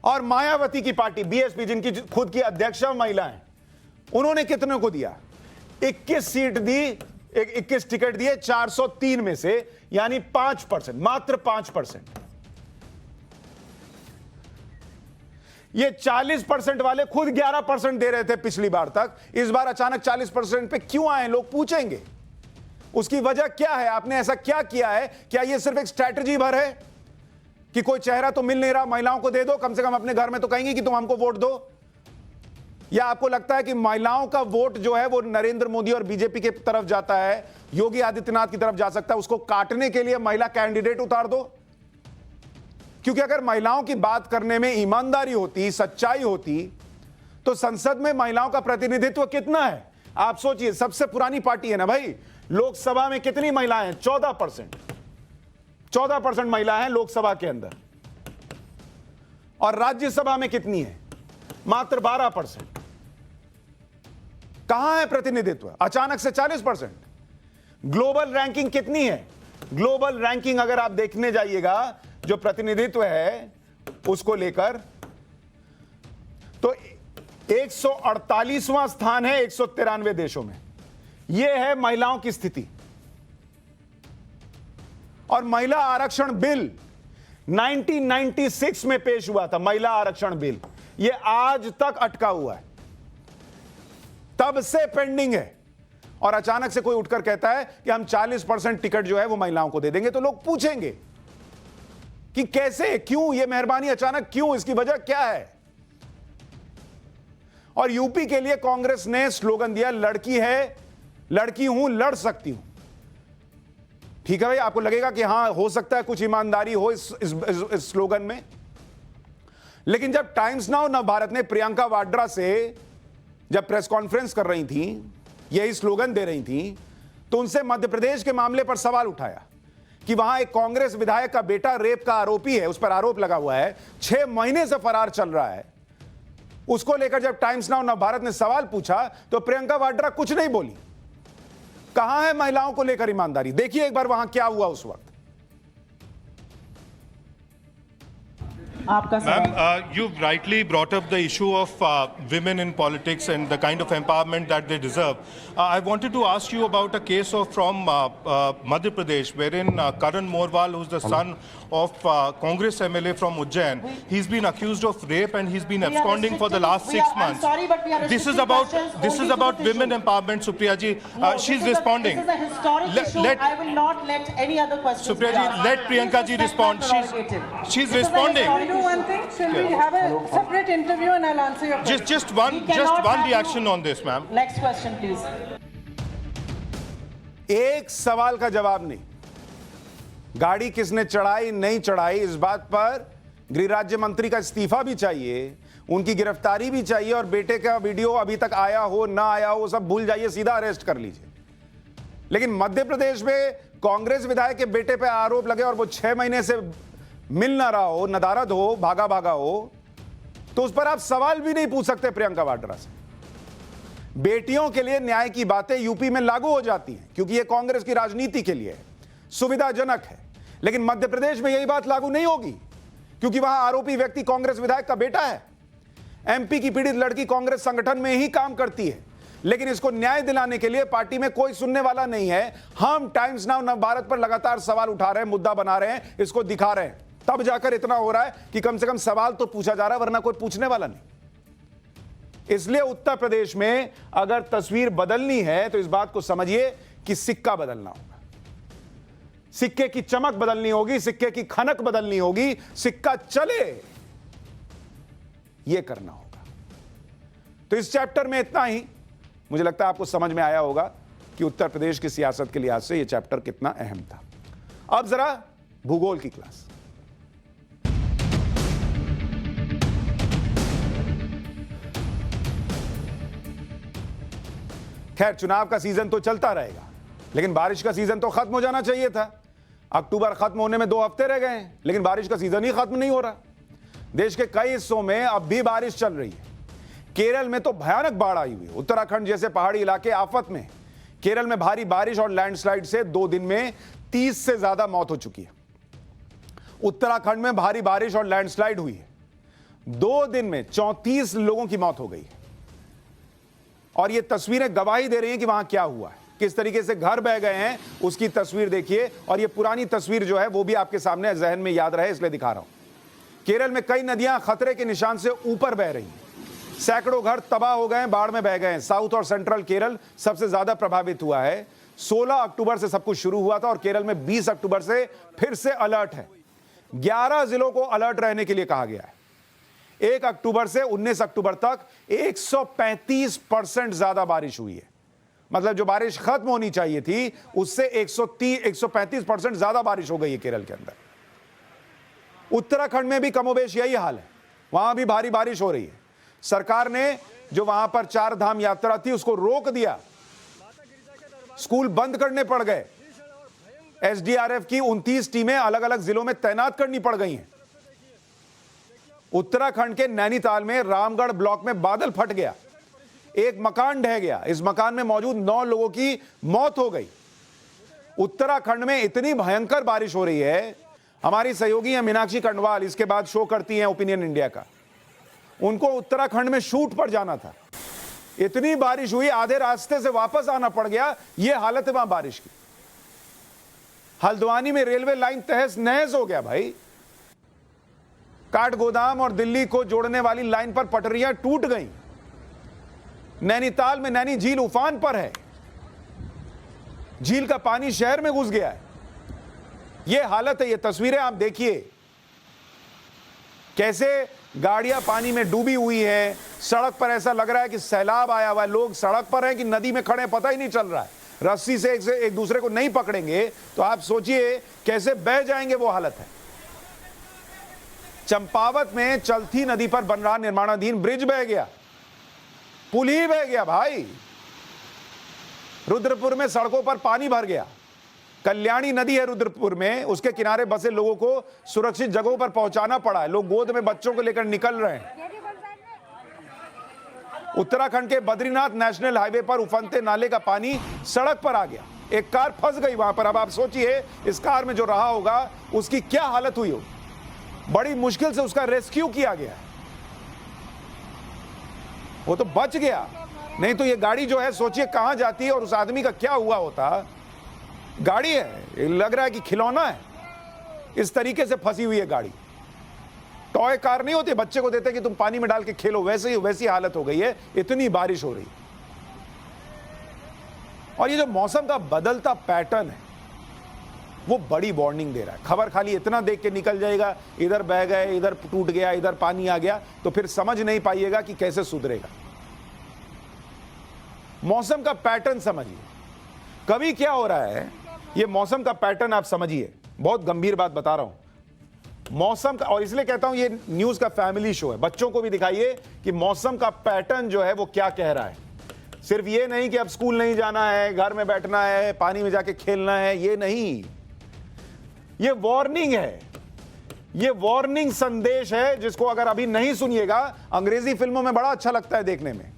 और मायावती की पार्टी बीएसपी, जिनकी खुद की अध्यक्षा महिला है, उन्होंने कितने को दिया? 21 सीट दी, 21 टिकट दिए 403 में से, यानी 5%, मात्र 5%। ये 40% वाले खुद 11% दे रहे थे पिछली बार तक, इस बार अचानक 40% पे क्यों आए? लोग पूछेंगे उसकी वजह क्या है, आपने ऐसा क्या किया है? क्या ये सिर्फ एक स्ट्रैटेजी भर है कि कोई चेहरा तो मिल नहीं रहा, महिलाओं को दे दो, कम से कम अपने घर में तो कहेंगे कि तुम हमको वोट दो? या आपको लगता है कि महिलाओं का वोट जो है वो नरेंद्र मोदी और बीजेपी की तरफ जाता है, योगी आदित्यनाथ की तरफ जा सकता है, उसको काटने के लिए महिला कैंडिडेट उतार दो? क्योंकि अगर महिलाओं की बात करने में ईमानदारी होती, सच्चाई होती, तो संसद में महिलाओं का प्रतिनिधित्व कितना है? आप सोचिए, सबसे पुरानी पार्टी है ना भाई, लोकसभा में कितनी महिलाएं हैं? 14%। 14% महिला हैं लोकसभा के अंदर, और राज्यसभा में कितनी है? मात्र 12%। कहां है प्रतिनिधित्व? अचानक से 40%। ग्लोबल रैंकिंग कितनी है? ग्लोबल रैंकिंग अगर आप देखने जाइएगा, जो प्रतिनिधित्व है उसको लेकर, तो 148वां स्थान है 193 देशों में। यह है महिलाओं की स्थिति। और महिला आरक्षण बिल 1996 में पेश हुआ था, महिला आरक्षण बिल, यह आज तक अटका हुआ है, तब से पेंडिंग है। और अचानक से कोई उठकर कहता है कि हम 40% टिकट जो है वो महिलाओं को दे देंगे, तो लोग पूछेंगे कि कैसे, क्यों ये मेहरबानी अचानक, क्यों, इसकी वजह क्या है? और यूपी के लिए कांग्रेस ने स्लोगन दिया, लड़की है, लड़की हूं, लड़ सकती हूं। ठीक है भाई, आपको लगेगा कि हां हो सकता है कुछ ईमानदारी हो इस स्लोगन में, लेकिन जब टाइम्स नाउ नवभारत ने प्रियंका वाड्रा से जब प्रेस कॉन्फ्रेंस कर रही थी, यही स्लोगन दे रही थी, तो उनसे मध्य प्रदेश के मामले पर सवाल उठाया कि वहां एक कांग्रेस विधायक का बेटा रेप का आरोपी है, उस पर आरोप लगा हुआ है, 6 महीने से फरार चल रहा है। उसको लेकर जब टाइम्स नाउ नवभारत ने सवाल पूछा तो प्रियंका वाड्रा कुछ नहीं बोली। कहां है महिलाओं को लेकर ईमानदारी? देखिए एक बार वहां क्या हुआ उस वक्त। Ma'am, you've rightly brought up the issue of women in politics and the kind of empowerment that they deserve. I wanted to ask you about a case from Madhya Pradesh, wherein Karan Morwal, who's the son of Congress MLA from Ujjain, he's been accused of rape and he's been absconding for the last 6 months. I'm sorry, but we are this is about women empowerment, Supriya ji. She's responding. This is a historic issue. I will not let any other questions. Supriya ji, let Priyanka ji respond. She's responding. One thing, shall we have a separate interview and I'll answer your question? Just one reaction on this, ma'am. Next question, please. एक सवाल का जवाब नहीं। गाड़ी किसने चढ़ाई नहीं चढ़ाई, इस बात पर गृह राज्य मंत्री का इस्तीफा भी चाहिए, उनकी गिरफ्तारी भी चाहिए, और बेटे का वीडियो अभी तक आया हो ना आया हो सब भूल जाइए, सीधा अरेस्ट कर लीजिए। लेकिन मध्य प्रदेश में कांग्रेस विधायक के बेटे पे आरोप लगे और वो 6 महीने से मिल ना रहा हो, नदारद हो, भागा भागा हो, तो उस पर आप सवाल भी नहीं पूछ सकते प्रियंका वाड्रा से। बेटियों के लिए न्याय की बातें यूपी में लागू हो जाती हैं क्योंकि यह कांग्रेस की राजनीति के लिए सुविधाजनक है, लेकिन मध्य प्रदेश में यही बात लागू नहीं होगी क्योंकि वहां आरोपी व्यक्ति कांग्रेस विधायक का बेटा है। एमपी की पीड़ित लड़की कांग्रेस संगठन में ही काम करती है, लेकिन इसको न्याय दिलाने के लिए पार्टी में कोई सुनने वाला नहीं है। हम टाइम्स नाउ नवभारत पर लगातार सवाल उठा रहे हैं, मुद्दा बना रहे हैं, इसको दिखा रहे हैं, तब जाकर इतना हो रहा है कि कम से कम सवाल तो पूछा जा रहा है, वरना कोई पूछने वाला नहीं। इसलिए उत्तर प्रदेश में अगर तस्वीर बदलनी है तो इस बात को समझिए कि सिक्का बदलना होगा, सिक्के की चमक बदलनी होगी, सिक्के की खनक बदलनी होगी, सिक्का चले यह करना होगा। तो इस चैप्टर में इतना ही। मुझे लगता है आपको समझ में आया होगा कि उत्तर प्रदेश की सियासत के लिहाज से यह चैप्टर कितना अहम था। अब जरा भूगोल की क्लास। खैर, चुनाव का सीजन तो चलता रहेगा, लेकिन बारिश का सीजन तो खत्म हो जाना चाहिए था। अक्टूबर खत्म होने में 2 हफ्ते रह गए हैं, लेकिन बारिश का सीजन ही खत्म नहीं हो रहा। देश के कई हिस्सों में अब भी बारिश चल रही है। केरल में तो भयानक बाढ़ आई हुई है। उत्तराखंड जैसे पहाड़ी इलाके आफत में। केरल में भारी बारिश और लैंडस्लाइड से 2 दिन में 30 से ज्यादा मौत हो चुकी है। उत्तराखंड में भारी बारिश और लैंडस्लाइड हुई है, 2 दिन में 34 लोगों की मौत हो गई है। और ये तस्वीरें गवाही दे रही हैं कि वहां क्या हुआ है, किस तरीके से घर बह गए हैं, उसकी तस्वीर देखिए। और ये पुरानी तस्वीर जो है वो भी आपके सामने जहन में याद रहे, इसलिए दिखा रहा हूं। केरल में कई नदियां खतरे के निशान से ऊपर बह रही हैं। सैकड़ों घर तबाह हो गए, बाढ़ में बह गए हैं। साउथ और सेंट्रल केरल सबसे ज्यादा प्रभावित हुआ है। 16 अक्टूबर से सब कुछ शुरू हुआ था और केरल में 20 अक्टूबर से फिर से अलर्ट है। 11 जिलों को अलर्ट रहने के लिए कहा गया है। 1 अक्टूबर से 19 अक्टूबर तक 135% ज्यादा बारिश हुई है। मतलब जो बारिश खत्म होनी चाहिए थी उससे 135% ज्यादा बारिश हो गई है केरल के अंदर। उत्तराखंड में भी कमोबेश यही हाल है, वहां भी भारी बारिश हो रही है। सरकार ने जो वहां पर 4 धाम यात्रा थी उसको रोक दिया, स्कूल बंद करने पड़ गए। एसडीआरएफ की 29 टीमें अलग अलग जिलों में तैनात करनी पड़ गई हैं। उत्तराखंड के नैनीताल में रामगढ़ ब्लॉक में बादल फट गया, एक मकान ढह गया। इस मकान में मौजूद 9 लोगों की मौत हो गई। उत्तराखंड में इतनी भयंकर बारिश हो रही है। हमारी सहयोगी हैं मीनाक्षी कंडवाल, इसके बाद शो करती हैं ओपिनियन इंडिया का। उनको उत्तराखंड में शूट पर जाना था, इतनी बारिश हुई, आधे रास्ते से वापस आना पड़ गया। यह हालत है वहां बारिश की। हल्द्वानी में रेलवे लाइन तहस नहस हो गया भाई। काठगोदाम और दिल्ली को जोड़ने वाली लाइन पर पटरियां टूट गईं। नैनीताल में नैनी झील उफान पर है, झील का पानी शहर में घुस गया है। यह हालत है। ये तस्वीरें आप देखिए, कैसे गाड़ियां पानी में डूबी हुई है। सड़क पर ऐसा लग रहा है कि सैलाब आया हुआ है। लोग सड़क पर हैं कि नदी में खड़े हैं, पता ही नहीं चल रहा है। रस्सी से एक दूसरे को नहीं पकड़ेंगे तो आप सोचिए कैसे बह जाएंगे, वो हालत है। चंपावत में चलथी नदी पर बन रहा निर्माणाधीन ब्रिज बह गया, पुल ही बह गया भाई। रुद्रपुर में सड़कों पर पानी भर गया। कल्याणी नदी है रुद्रपुर में, उसके किनारे बसे लोगों को सुरक्षित जगहों पर पहुंचाना पड़ा है। लोग गोद में बच्चों को लेकर निकल रहे हैं। उत्तराखंड के बद्रीनाथ नेशनल हाईवे पर उफनते नाले का पानी सड़क पर आ गया। एक कार फंस गई वहां पर। अब आप सोचिए इस कार में जो रहा होगा उसकी क्या हालत हुई होगी। बड़ी मुश्किल से उसका रेस्क्यू किया गया, वो तो बच गया, नहीं तो ये गाड़ी जो है सोचिए कहां जाती है और उस आदमी का क्या हुआ होता। गाड़ी है, लग रहा है कि खिलौना है, इस तरीके से फंसी हुई है गाड़ी। टॉय कार नहीं होती, बच्चे को देते कि तुम पानी में डाल के खेलो, वैसी हालत हो गई है। इतनी बारिश हो रही। और ये जो मौसम का बदलता पैटर्न है वो बड़ी वार्निंग दे रहा है। खबर खाली इतना देख के निकल जाएगा, इधर बह गए, इधर टूट गया, इधर पानी आ गया, तो फिर समझ नहीं पाइएगा कि कैसे सुधरेगा। मौसम का पैटर्न समझिए। कभी क्या हो रहा है, ये मौसम का पैटर्न आप समझिए। बहुत गंभीर बात बता रहा हूं मौसम का, और इसलिए कहता हूं ये न्यूज का फैमिली शो है। बच्चों को भी दिखाइए कि मौसम का पैटर्न जो है वो क्या कह रहा है। सिर्फ ये नहीं कि अब स्कूल नहीं जाना है, घर में बैठना है, पानी में जाके खेलना है, ये नहीं। ये वार्निंग है, ये वार्निंग संदेश है जिसको अगर अभी नहीं सुनिएगा, अंग्रेजी फिल्मों में बड़ा अच्छा लगता है देखने में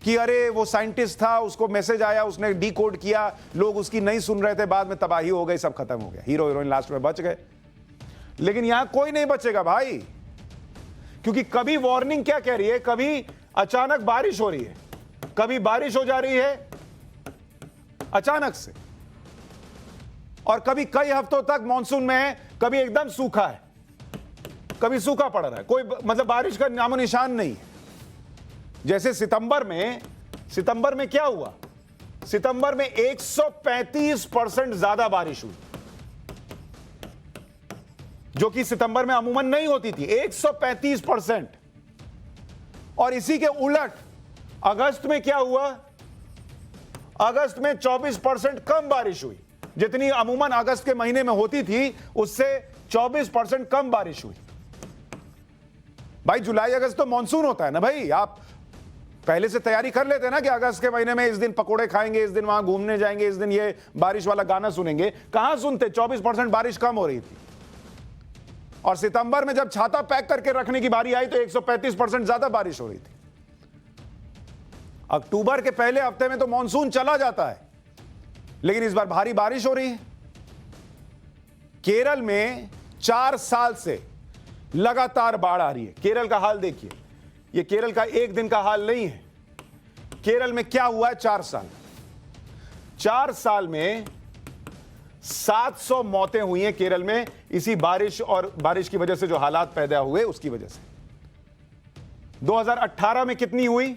कि अरे वो साइंटिस्ट था, उसको मैसेज आया, उसने डिकोड किया, लोग उसकी नहीं सुन रहे थे, बाद में तबाही हो गई, सब खत्म हो गया, हीरो हीरोइन लास्ट में बच गए। लेकिन यहां कोई नहीं बचेगा भाई, क्योंकि कभी वार्निंग क्या कह रही है, कभी अचानक बारिश हो रही है, कभी बारिश हो जा रही है अचानक से, और कभी कई हफ्तों तक मॉनसून में है, कभी एकदम सूखा है, कभी सूखा पड़ रहा है, कोई मतलब बारिश का नामो निशान नहीं है। जैसे सितंबर में क्या हुआ, सितंबर में 135% ज्यादा बारिश हुई, जो कि सितंबर में अमूमन नहीं होती थी, 135%। और इसी के उलट अगस्त में क्या हुआ, अगस्त में 24% कम बारिश हुई, जितनी अमूमन अगस्त के महीने में होती थी उससे 24% कम बारिश हुई। भाई जुलाई अगस्त तो मॉनसून होता है ना भाई, आप पहले से तैयारी कर लेते हैं ना कि अगस्त के महीने में इस दिन पकोड़े खाएंगे, इस दिन वहां घूमने जाएंगे, इस दिन ये बारिश वाला गाना सुनेंगे। कहां सुनते, 24% बारिश कम हो रही थी। और सितंबर में जब छाता पैक करके रखने की बारी आई तो 135% ज्यादा बारिश हो रही थी। अक्टूबर के पहले हफ्ते में तो मॉनसून चला जाता है, लेकिन इस बार भारी बारिश हो रही है। केरल में 4 साल से लगातार बाढ़ आ रही है। केरल का हाल देखिए, ये केरल का एक दिन का हाल नहीं है। केरल में क्या हुआ है 4 साल में 700 मौतें हुई हैं केरल में, इसी बारिश और बारिश की वजह से जो हालात पैदा हुए उसकी वजह से। 2018 में कितनी हुई,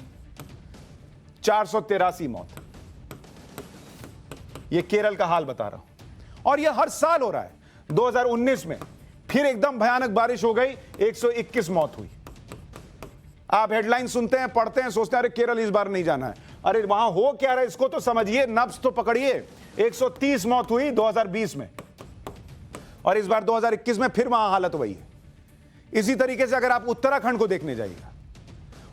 483 मौत। ये केरल का हाल बता रहा हूं, और यह हर साल हो रहा है। 2019 में फिर एकदम भयानक बारिश हो गई, 121 मौत हुई। आप हेडलाइन सुनते हैं, पढ़ते हैं, सोचते हैं अरे केरल इस बार नहीं जाना है। अरे वहां हो क्या रहा है इसको तो समझिए, नब्ज तो पकड़िए। 130 मौत हुई 2020 में, और इस बार 2021 में फिर वहां हालत वही है। इसी तरीके से अगर आप उत्तराखंड को देखने जाइएगा,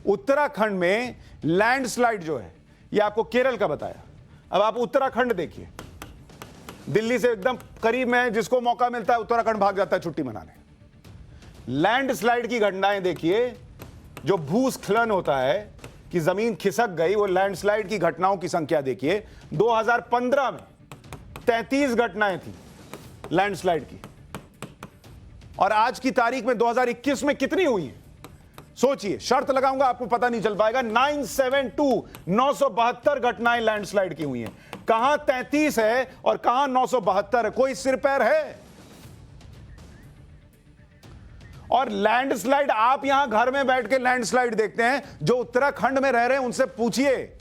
उत्तराखंड में लैंडस्लाइड जो है, ये आपको केरल का बताया, अब आप उत्तराखंड देखिए। दिल्ली से एकदम करीब में, जिसको मौका मिलता है उत्तराखंड भाग जाता है छुट्टी मनाने। लैंडस्लाइड की घटनाएं देखिए, जो भूस्खलन होता है कि जमीन खिसक गई, वो लैंडस्लाइड की घटनाओं की संख्या देखिए। 2015 में 33 घटनाएं थी लैंडस्लाइड की, और आज की तारीख में 2021 में कितनी हुई हैं सोचिए। शर्त लगाऊंगा आपको पता नहीं चल पाएगा। 972 घटनाएं लैंडस्लाइड की हुई हैं। कहां 33 है और कहां 972 है, कोई सिर पैर है? और लैंडस्लाइड, आप यहां घर में बैठ के लैंडस्लाइड देखते हैं, जो उत्तराखंड में रह रहे हैं उनसे पूछिए,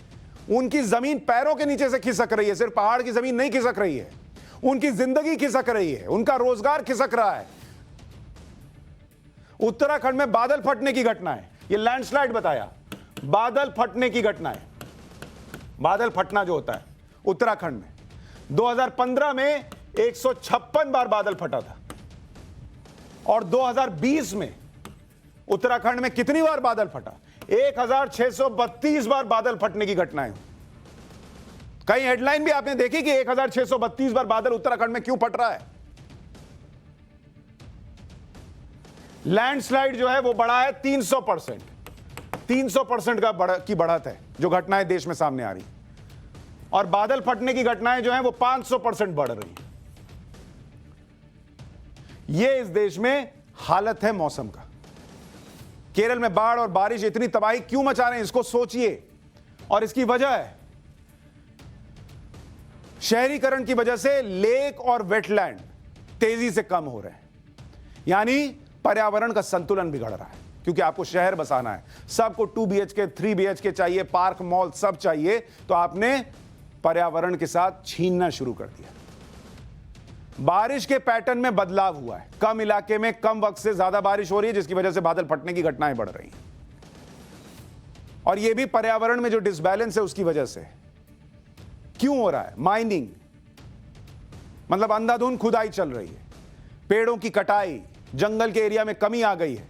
उनकी जमीन पैरों के नीचे से खिसक रही है। सिर्फ पहाड़ की जमीन नहीं खिसक रही है, उनकी जिंदगी खिसक रही है, उनका रोजगार खिसक रहा है। उत्तराखंड में बादल फटने की घटना है, ये लैंडस्लाइड बताया, बादल फटने की घटना है। बादल फटना जो होता है उत्तराखंड में, 2015 में 156 बार बादल फटा था, और 2020 में उत्तराखंड में कितनी बार बादल फटा? 1632 बार बादल फटने की घटनाएं। कई हेडलाइन भी आपने देखी कि 1632 बार बादल उत्तराखंड में क्यों फट रहा है। लैंडस्लाइड जो है वो बढ़ा है 300%। 300% की बढ़त है जो घटनाएं देश में सामने आ रही, और बादल फटने की घटनाएं जो हैं वो 500% बढ़ रही हैं। ये इस देश में हालत है मौसम का। केरल में बाढ़ और बारिश इतनी तबाही क्यों मचा रहे हैं, इसको सोचिए। और इसकी वजह है शहरीकरण की वजह से लेक और वेटलैंड तेजी से कम हो रहे हैं, यानी पर्यावरण का संतुलन बिगड़ रहा है। क्योंकि आपको शहर बसाना है, सबको 2 BHK 3 BHK चाहिए, पार्क मॉल सब चाहिए, तो आपने पर्यावरण के साथ छीनना शुरू कर दिया। बारिश के पैटर्न में बदलाव हुआ है, कम इलाके में कम वक्त से ज्यादा बारिश हो रही है, जिसकी वजह से बादल फटने की घटनाएं बढ़ रही हैं। और यह भी पर्यावरण में जो डिसबैलेंस है उसकी वजह से। क्यों हो रहा है? माइनिंग, मतलब अंधाधुंध खुदाई चल रही है, पेड़ों की कटाई, जंगल के एरिया में कमी आ गई है,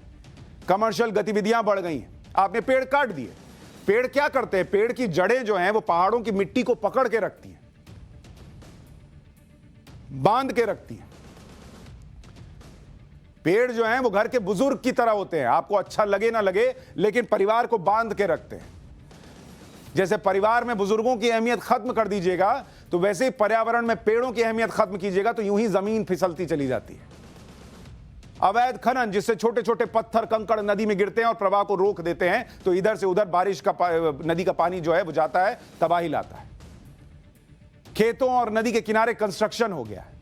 कमर्शियल गतिविधियां बढ़ गई हैं, आपने पेड़ काट दिए, पेड़ क्या करते हैं? पेड़ की जड़ें जो हैं वो पहाड़ों की मिट्टी को पकड़ के रखती हैं, बांध के रखती हैं। पेड़ जो हैं वो घर के बुजुर्ग की तरह होते हैं, आपको अच्छा लगे ना लगे, लेकिन परिवार को बांध के रखते हैं। जैसे परिवार में बुजुर्गों की अहमियत खत्म कर दीजिएगा, तो वैसे ही पर्यावरण में पेड़ों की अहमियत खत्म कीजिएगा, तो यूं ही जमीन फिसलती चली जाती है। अवैध खनन, जिससे छोटे छोटे पत्थर कंकड़ नदी में गिरते हैं और प्रवाह को रोक देते हैं, तो इधर से उधर बारिश का नदी का पानी जो है वो जाता है, तबाही लाता है। खेतों और नदी के किनारे कंस्ट्रक्शन हो गया है।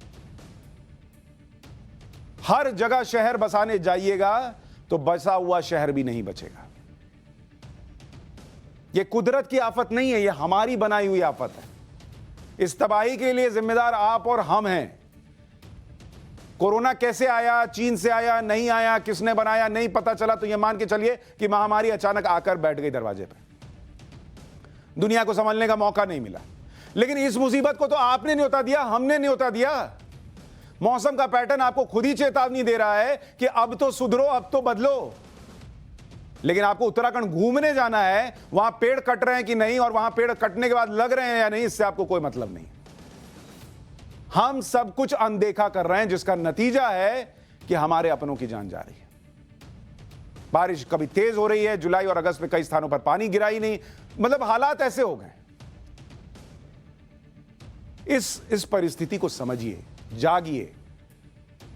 हर जगह शहर बसाने जाइएगा तो बसा हुआ शहर भी नहीं बचेगा। यह कुदरत की आफत नहीं है, यह हमारी बनाई हुई आफत है। इस तबाही के लिए जिम्मेदार आप और हम हैं। कोरोना कैसे आया, चीन से आया, नहीं आया, किसने बनाया, नहीं पता चला, तो यह मान के चलिए कि महामारी अचानक आकर बैठ गई दरवाजे पर। दुनिया को संभलने का मौका नहीं मिला। लेकिन इस मुसीबत को तो आपने न्योता दिया, हमने न्योता दिया। मौसम का पैटर्न आपको खुद ही चेतावनी दे रहा है कि अब तो सुधरो, अब तो बदलो। लेकिन आपको उत्तराखंड घूमने जाना है, वहां पेड़ कट रहे हैं कि नहीं, और वहां पेड़ कटने के बाद लग रहे हैं या नहीं, इससे आपको कोई मतलब नहीं। हम सब कुछ अनदेखा कर रहे हैं, जिसका नतीजा है कि हमारे अपनों की जान जा रही है। बारिश कभी तेज हो रही है, जुलाई और अगस्त में कई स्थानों पर पानी गिरा ही नहीं। मतलब हालात ऐसे हो गए। इस परिस्थिति को समझिए, जागिए,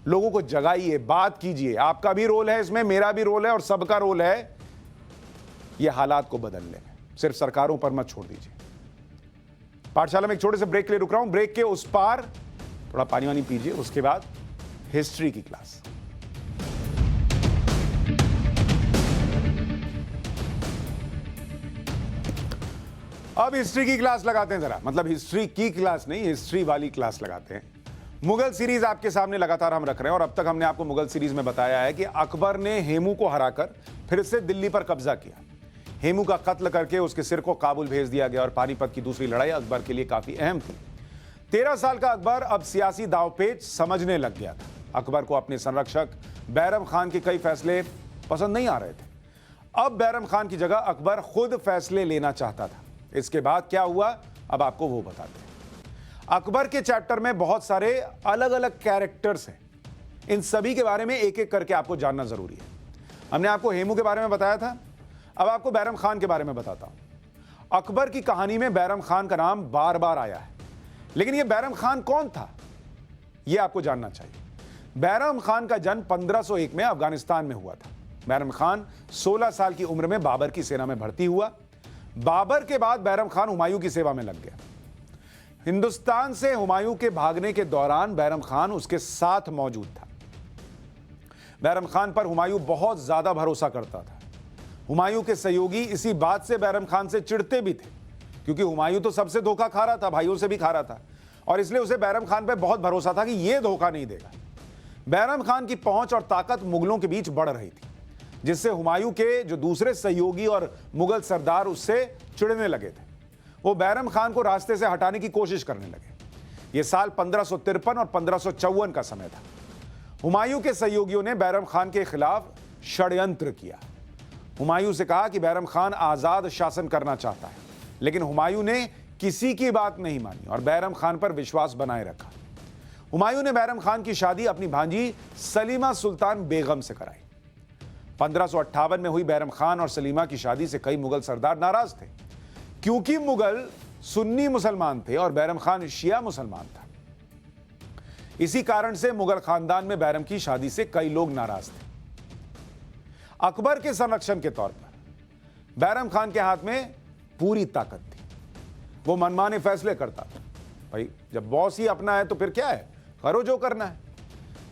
लोगों को जगाइए, बात कीजिए। आपका भी रोल है इसमें, मेरा भी रोल है, और सबका रोल है यह हालात को बदलने में। सिर्फ सरकारों पर मत छोड़ दीजिए। पाठशाला में एक छोटे से ब्रेक के लिए रुक रहा हूं। ब्रेक के उस पार थोड़ा पानी वानी पीजिए, उसके बाद हिस्ट्री की क्लास। अब हिस्ट्री की क्लास लगाते हैं जरा, मतलब हिस्ट्री की क्लास नहीं, हिस्ट्री वाली क्लास लगाते हैं। मुगल सीरीज आपके सामने लगातार हम रख रहे हैं, और अब तक हमने आपको मुगल सीरीज में बताया है कि अकबर ने हेमू को हराकर फिर से दिल्ली पर कब्जा किया। हेमू का कत्ल करके उसके सिर को काबुल भेज दिया गया, और पानीपत की दूसरी लड़ाई अकबर के लिए काफी अहम थी। 13 साल का अकबर अब सियासी दांवपेच समझने लग गया था। अकबर को अपने संरक्षक बैरम खान के कई फैसले पसंद नहीं आ रहे थे। अब बैरम खान की जगह अकबर खुद फैसले लेना चाहता था। इसके बाद क्या हुआ, अब आपको वो बताते हैं। अकबर के चैप्टर में बहुत सारे अलग अलग कैरेक्टर्स हैं। इन सभी के बारे में एक एक करके आपको जानना जरूरी है। हमने आपको हेमू के बारे में बताया था, अब आपको बैरम खान के बारे में बताता हूं। अकबर की कहानी में बैरम खान का नाम बार बार आया है, लेकिन यह बैरम खान कौन था, यह आपको जानना चाहिए। बैरम खान का जन्म 1501 में अफगानिस्तान में हुआ था। बैरम खान 16 साल की उम्र में बाबर की सेना में भर्ती हुआ। बाबर के बाद बैरम खान हुमायूं की सेवा में लग गया। हिंदुस्तान से हुमायूं के भागने के दौरान बैरम खान उसके साथ मौजूद था। बैरम खान पर हुमायूं बहुत ज्यादा भरोसा करता था। हुमायूं के सहयोगी इसी बात से बैरम खान से चिढ़ते भी थे, क्योंकि हुमायूं तो सबसे धोखा खा रहा था, भाइयों से भी खा रहा था, और इसलिए उसे बैरम खान पर बहुत भरोसा था कि यह धोखा नहीं देगा। बैरम खान की पहुंच और ताकत मुगलों के बीच बढ़ रही थी, जिससे हुमायूं के जो दूसरे सहयोगी और मुगल सरदार उससे चिढ़ने लगे थे। वो बैरम खान को रास्ते से हटाने की कोशिश करने लगे। यह साल 1553 और 1554 का समय था। हुमायूं के सहयोगियों ने बैरम खान के खिलाफ षड्यंत्र किया। हुमायूं से कहा कि बैरम खान आजाद शासन करना चाहता है, लेकिन हुमायूं ने किसी की बात नहीं मानी और बैरम खान पर विश्वास बनाए रखा। हुमायूं ने बैरम खान की शादी अपनी भांजी सलीमा सुल्तान बेगम से कराई। 1558 में हुई बैरम खान और सलीमा की शादी से कई मुगल सरदार नाराज थे, क्योंकि मुगल सुन्नी मुसलमान थे और बैरम खान शिया मुसलमान था। इसी कारण से मुगल खानदान में बैरम की शादी से कई लोग नाराज थे। अकबर के संरक्षण के तौर पर बैरम खान के हाथ में पूरी ताकत थी। वो मनमाने फैसले करता था। भाई, जब बॉस ही अपना है तो फिर क्या है, करो जो करना है।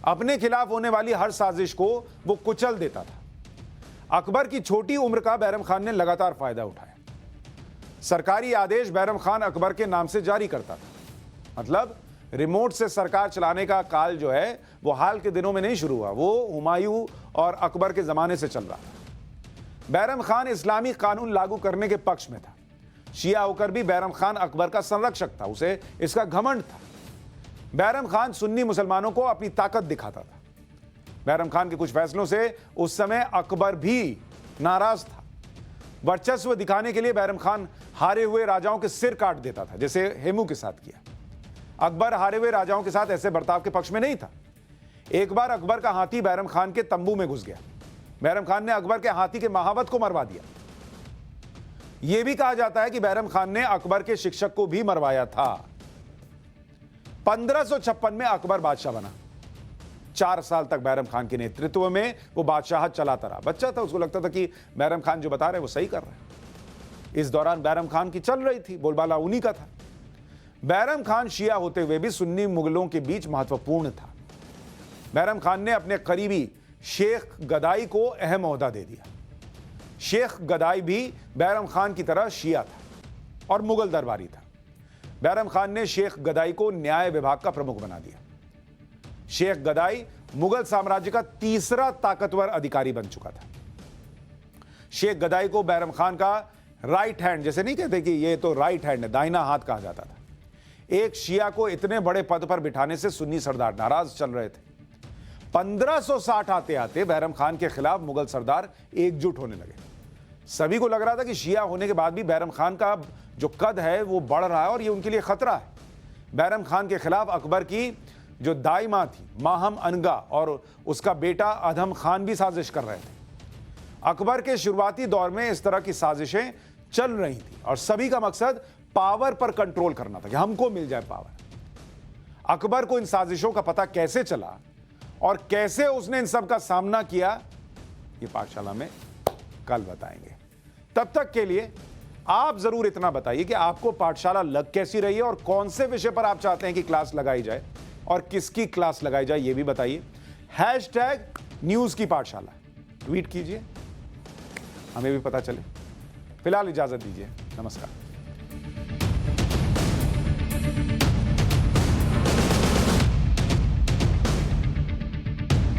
अपने खिलाफ होने वाली हर साजिश को वो कुचल देता था। अकबर की छोटी उम्र का बैरम खान ने लगातार फायदा उठाया। सरकारी आदेश बैरम खान अकबर के नाम से जारी करता था। मतलब रिमोट से सरकार चलाने का काल जो है वो हाल के दिनों में नहीं शुरू हुआ, वो हुमायूं और अकबर के जमाने से चल रहा था। बैरम खान इस्लामी कानून लागू करने के पक्ष में था। शिया होकर भी बैरम खान अकबर का संरक्षक था, उसे इसका घमंड था। बैरम खान सुन्नी मुसलमानों को अपनी ताकत दिखाता था। बैरम खान के कुछ फैसलों से उस समय अकबर भी नाराज था। वर्चस्व दिखाने के लिए बैरम खान हारे हुए राजाओं के सिर काट देता था, जैसे हेमू के साथ किया। अकबर हारे हुए राजाओं के साथ ऐसे बर्ताव के पक्ष में नहीं था। एक बार अकबर का हाथी बैरम खान के तंबू में घुस गया। बैरम खान ने अकबर के हाथी के महावत को मरवा दिया। यह भी कहा जाता है कि बैरम खान ने अकबर के शिक्षक को भी मरवाया था। 1556 में अकबर बादशाह बना। 4 साल तक बैरम खान के नेतृत्व में वो बादशाह चलाता रहा। बच्चा था, उसको लगता था कि बैरम खान जो बता रहे वो सही कर रहे हैं। इस दौरान बैरम खान की चल रही थी, बोलबाला उन्हीं का था। बैरम खान शिया होते हुए भी सुन्नी मुगलों के बीच महत्वपूर्ण था। बैरम खान ने अपने करीबी शेख गदाई को अहम ओहदा दे दिया। शेख गदाई भी बैरम खान की तरह शिया था और मुगल दरबारी था। बैरम खान ने शेख गदाई को न्याय विभाग का प्रमुख बना दिया। शेख गदाई मुगल साम्राज्य का तीसरा ताकतवर अधिकारी बन चुका था। शेख गदाई को बैरम खान का राइट हैंड, जैसे नहीं कहते कि ये तो राइट हैंड है, दाहिना हाथ कहा जाता था। एक शिया को इतने बड़े पद पर बिठाने से सुन्नी सरदार नाराज चल रहे थे। 1560 आते आते बैरम खान के खिलाफ मुगल सरदार एकजुट होने लगे। सभी को लग रहा था कि शिया होने के बाद भी बैरम खान का जो कद है वो बढ़ रहा है और ये उनके लिए खतरा है। बैरम खान के खिलाफ अकबर की जो दाई मां थी माहम अनगा और उसका बेटा अधम खान भी साजिश कर रहे थे। अकबर के शुरुआती दौर में इस तरह की साजिशें चल रही थी और सभी का मकसद पावर पर कंट्रोल करना था कि हमको मिल जाए पावर। अकबर को इन साजिशों का पता कैसे चला और कैसे उसने इन सब का सामना किया, ये पाठशाला में कल बताएंगे। तब तक के लिए आप जरूर इतना बताइए कि आपको पाठशाला लग कैसी रही है और कौन से विषय पर आप चाहते हैं कि क्लास लगाई जाए और किसकी क्लास लगाई जाए, ये भी बताइए। #न्यूज़ की पाठशाला ट्वीट कीजिए, हमें भी पता चले। फिलहाल इजाजत दीजिए, नमस्कार।